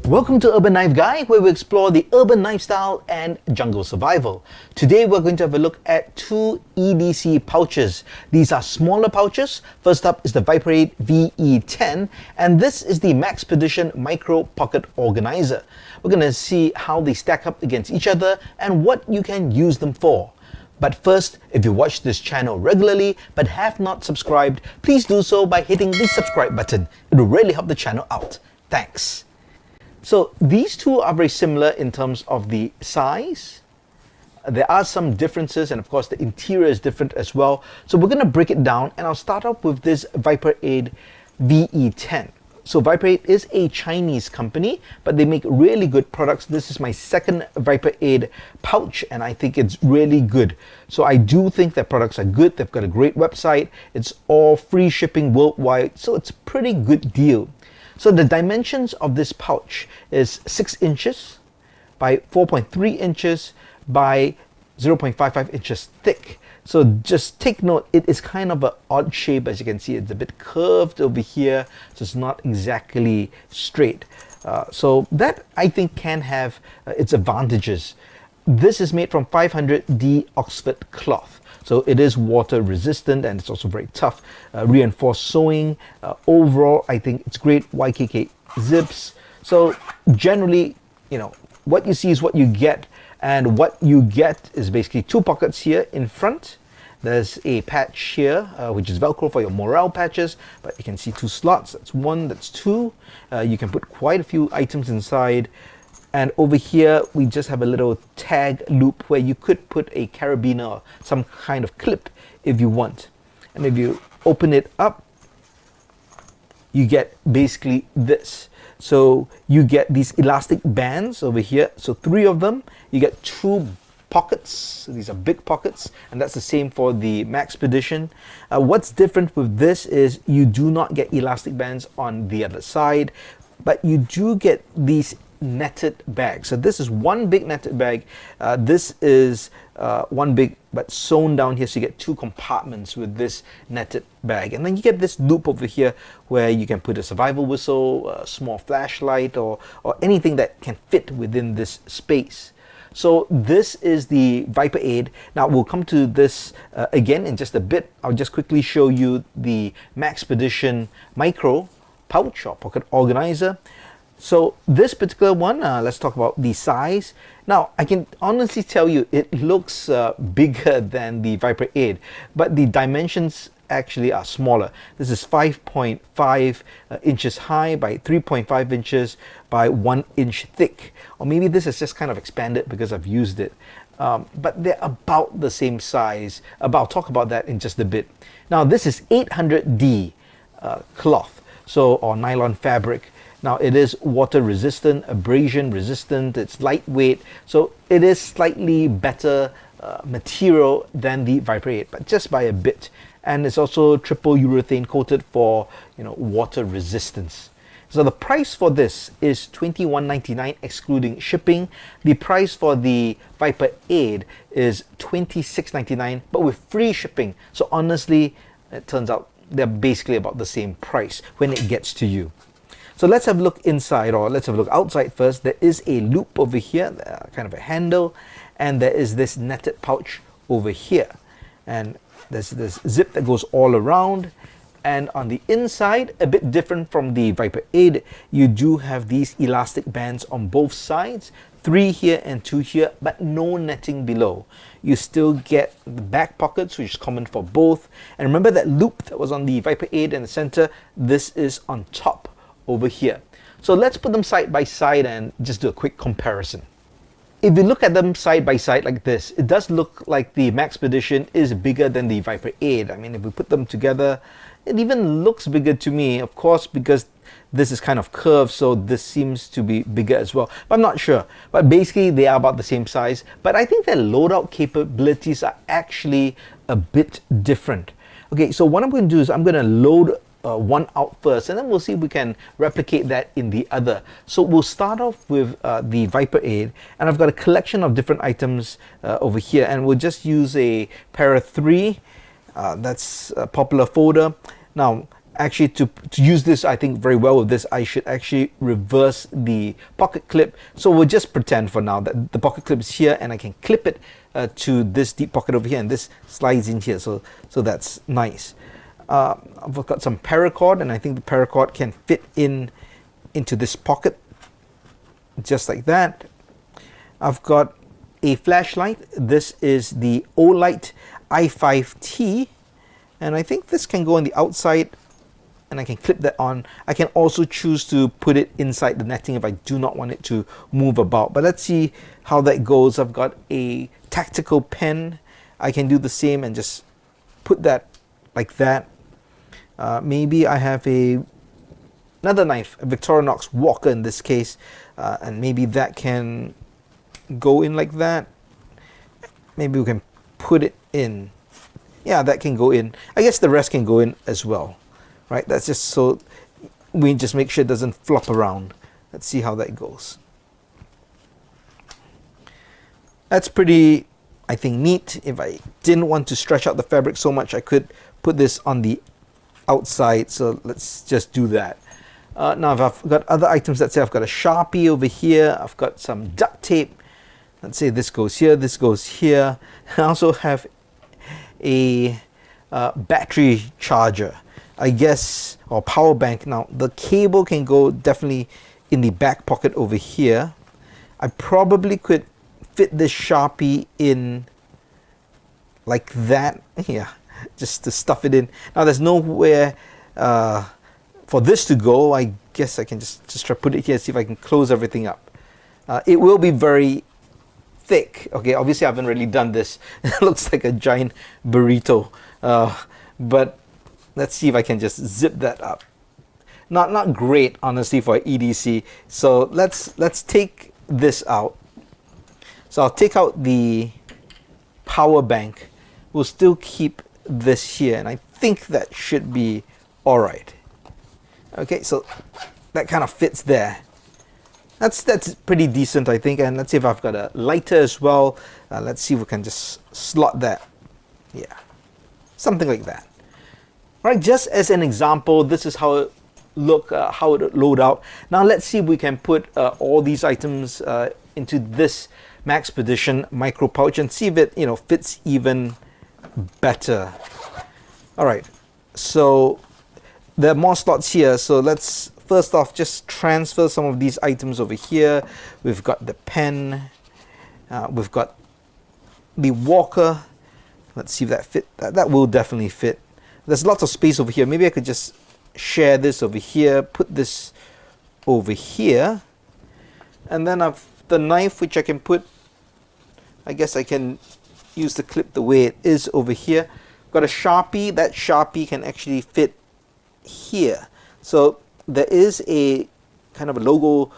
Welcome to Urban Knife Guy, where we explore the urban knife style and jungle survival. Today we're going to have a look at two EDC pouches. These are smaller pouches. First up is the Viperade VE10, and this is the Maxpedition Micro Pocket Organizer. We're going to see how they stack up against each other and what you can use them for. But first, if you watch this channel regularly but have not subscribed, please do so by hitting the subscribe button. It will really help the channel out. Thanks. So these two are very similar in terms of the size. There are some differences, and of course the interior is different as well. So we're going to break it down, and I'll start off with this Viperade VE10. So Viperade is a Chinese company, but they make really good products. This is my second Viperade pouch, and I think it's really good. So I do think their products are good. They've got a great website. It's all free shipping worldwide, so it's a pretty good deal. So the dimensions of this pouch is 6 inches by 4.3 inches by 0.55 inches thick. So just take note, it is kind of an odd shape. As you can see, it's a bit curved over here, so it's not exactly straight. So that I think can have its advantages. This is made from 500D Oxford cloth. So it is water resistant, and it's also very tough. Reinforced sewing. Overall, I think it's great. YKK zips. So generally, you know, what you see is what you get. And what you get is basically two pockets here in front. There's a patch here, which is Velcro for your morale patches, but you can see two slots. That's one, that's two. You can put quite a few items inside. And over here, we just have a little tag loop where you could put a carabiner or some kind of clip if you want. And if you open it up, you get basically this. So you get these elastic bands over here. So 3 of them. You get 2 pockets. So these are big pockets, and that's the same for the Maxpedition. What's different with this is you do not get elastic bands on the other side, but you do get these netted bag. So this is one big netted bag. This is one big but sewn down here, so you get 2 compartments with this netted bag. And then you get this loop over here where you can put a survival whistle, a small flashlight, or anything that can fit within this space. So this is the Viperade. Now we'll come to this again in just a bit. I'll just quickly show you the Maxpedition Micro Pouch or Pocket Organizer. So this particular one, let's talk about the size. Now, I can honestly tell you it looks bigger than the Viperade, but the dimensions actually are smaller. This is 5.5 inches high by 3.5 inches by 1 inch thick. Or maybe this is just kind of expanded because I've used it. But they're about the same size. I'll talk about that in just a bit. Now, this is 800D cloth, or nylon fabric. Now it is water resistant, abrasion resistant, it's lightweight, so it is slightly better material than the Viperade, but just by a bit. And it's also triple urethane coated for, you know, water resistance. So the price for this is $21.99 excluding shipping. The price for the Viperade is $26.99, but with free shipping. So honestly, it turns out they're basically about the same price when it gets to you. So let's have a look inside, or let's have a look outside first. There is a loop over here, kind of a handle, and there is this netted pouch over here. And there's this zip that goes all around. And on the inside, a bit different from the Viperade, you do have these elastic bands on both sides. 3 here and 2 here, but no netting below. You still get the back pockets, which is common for both. And remember that loop that was on the Viperade in the center? This is on top over here. So let's put them side by side and just do a quick comparison. If you look at them side by side like this, it does look like the Maxpedition is bigger than the Viperade. I mean, if we put them together, it even looks bigger to me, of course, because this is kind of curved, so this seems to be bigger as well. But I'm not sure. But basically, they are about the same size. But I think their loadout capabilities are actually a bit different. Okay, so what I'm going to do is I'm going to load one out first, and then we'll see if we can replicate that in the other. So we'll start off with the Viperade, and I've got a collection of different items over here, and we'll just use a Para 3. That's a popular folder. Now, actually, to use this, I think very well with this, I should actually reverse the pocket clip. So we'll just pretend for now that the pocket clip is here, and I can clip it to this deep pocket over here, and this slides in here. So that's nice. I've got some paracord, and I think the paracord can fit into this pocket, just like that. I've got a flashlight. This is the Olight i5T, and I think this can go on the outside, and I can clip that on. I can also choose to put it inside the netting if I do not want it to move about. But let's see how that goes. I've got a tactical pen. I can do the same and just put that like that. Maybe I have another knife, a Victorinox Walker in this case, and maybe that can go in like that. Maybe we can put it in. Yeah, that can go in. I guess the rest can go in as well, right? That's just so we just make sure it doesn't flop around. Let's see how that goes. That's pretty, I think, neat. If I didn't want to stretch out the fabric so much, I could put this on the outside. So let's just do that. Now I've got other items. Let's say I've got a Sharpie over here. I've got some duct tape. Let's say this goes here, this goes here. I also have a battery charger, I guess, or power bank. Now the cable can go definitely in the back pocket over here. I probably could fit this Sharpie in like that, yeah, just to stuff it in. Now there's nowhere for this to go. I guess I can just try to put it here, see if I can close everything up. It will be very thick. Okay, obviously I haven't really done this. It looks like a giant burrito, but let's see if I can just zip that up. Not great, honestly, for EDC. So let's take this out. So I'll take out the power bank. We'll still keep this here, and I think that should be all right. Okay, so that kind of fits there. That's pretty decent, I think. And let's see if I've got a lighter as well. Let's see if we can just slot that. Yeah, something like that. All right, just as an example, this is how it how it load out. Now let's see if we can put all these items into this Maxpedition micro pouch and see if it fits even better. All right, so there are more slots here. So let's first off just transfer some of these items over here. We've got the pen, we've got the Walker. Let's see if that fit. That will definitely fit. There's lots of space over here. Maybe I could just share this over here, put this over here, and then I've the knife, which I can put, I guess I can use the clip the way it is over here. Got a Sharpie. That Sharpie can actually fit here. So there is a kind of a logo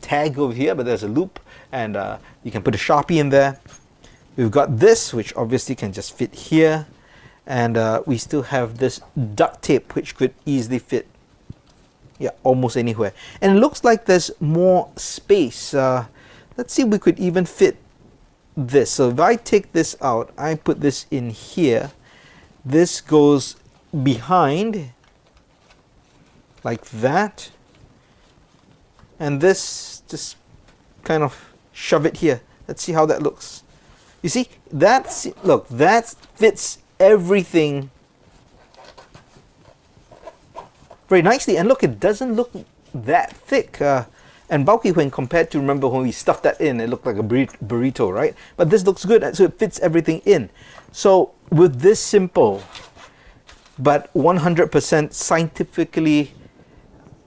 tag over here, but there's a loop, and you can put a Sharpie in there. We've got this, which obviously can just fit here, and we still have this duct tape, which could easily fit, yeah, almost anywhere. And it looks like there's more space. Let's see if we could even fit this. So if I take this out, I put this in here. This goes behind like that, and this just kind of shove it here. Let's see how that looks. You see, look, that fits everything very nicely, and look, it doesn't look that thick and bulky when compared to, remember when we stuffed that in, it looked like a burrito, right? But this looks good, so it fits everything in. So with this simple but 100% scientifically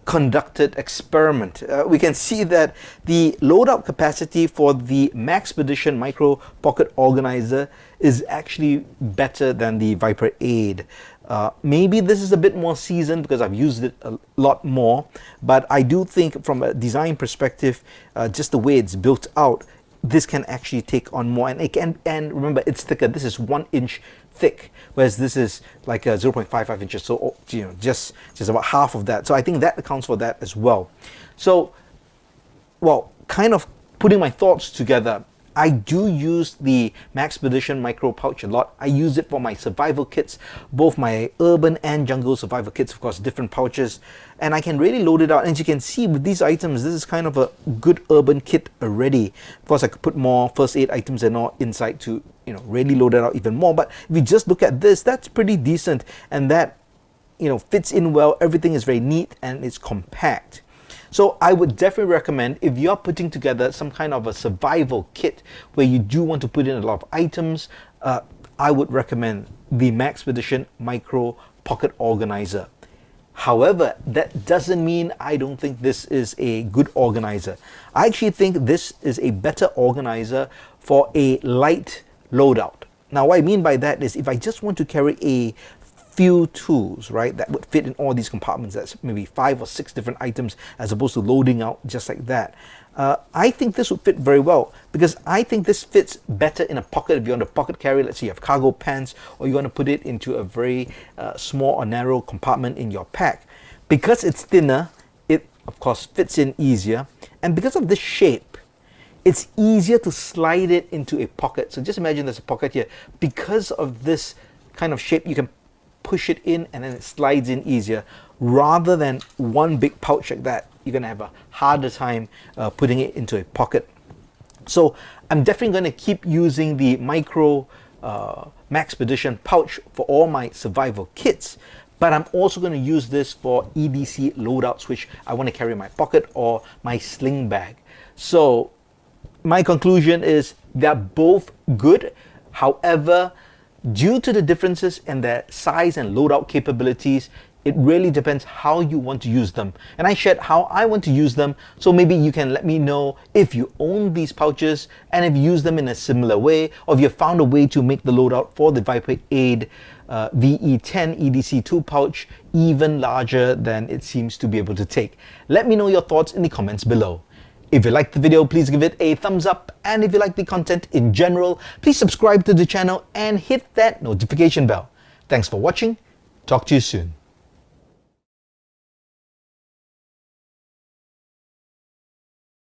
conducted experiment, we can see that the loadout capacity for the Maxpedition Micro Pocket Organizer is actually better than the Viperade. Maybe this is a bit more seasoned because I've used it a lot more, but I do think from a design perspective, just the way it's built out, this can actually take on more, and it can, and remember, it's thicker. This is 1 inch thick, whereas this is like 0.55 inches, so just about half of that. So I think that accounts for that as well. So, well, kind of putting my thoughts together, I do use the Maxpedition micro pouch a lot. I use it for my survival kits, both my urban and jungle survival kits, of course, different pouches, and I can really load it out. And as you can see with these items, this is kind of a good urban kit already. Of course, I could put more first aid items and all inside to, you know, really load it out even more. But if you just look at this, that's pretty decent, and that, you know, fits in well. Everything is very neat and it's compact. So I would definitely recommend, if you're putting together some kind of a survival kit where you do want to put in a lot of items, I would recommend the Maxpedition Micro Pocket Organizer. However, that doesn't mean I don't think this is a good organizer. I actually think this is a better organizer for a light loadout. Now, what I mean by that is if I just want to carry a few tools, right, that would fit in all these compartments, that's maybe 5 or 6 different items as opposed to loading out just like that. I think this would fit very well, because I think this fits better in a pocket. If you want to pocket carry, let's say you have cargo pants, or you want to put it into a very small or narrow compartment in your pack. Because it's thinner, it of course fits in easier, and because of this shape, it's easier to slide it into a pocket. So just imagine there's a pocket here. Because of this kind of shape, you can push it in and then it slides in easier, rather than one big pouch like that. You're going to have a harder time putting it into a pocket. So I'm definitely going to keep using the micro Maxpedition pouch for all my survival kits, but I'm also going to use this for EDC loadouts, which I want to carry in my pocket or my sling bag. So my conclusion is they're both good. However, due to the differences in their size and loadout capabilities, it really depends how you want to use them. And I shared how I want to use them, so maybe you can let me know if you own these pouches and if you use them in a similar way, or if you found a way to make the loadout for the Viperade VE10 EDC 2 pouch even larger than it seems to be able to take. Let me know your thoughts in the comments below. If you liked the video, please give it a thumbs up, and if you like the content in general, please subscribe to the channel and hit that notification bell. Thanks for watching. Talk to you soon.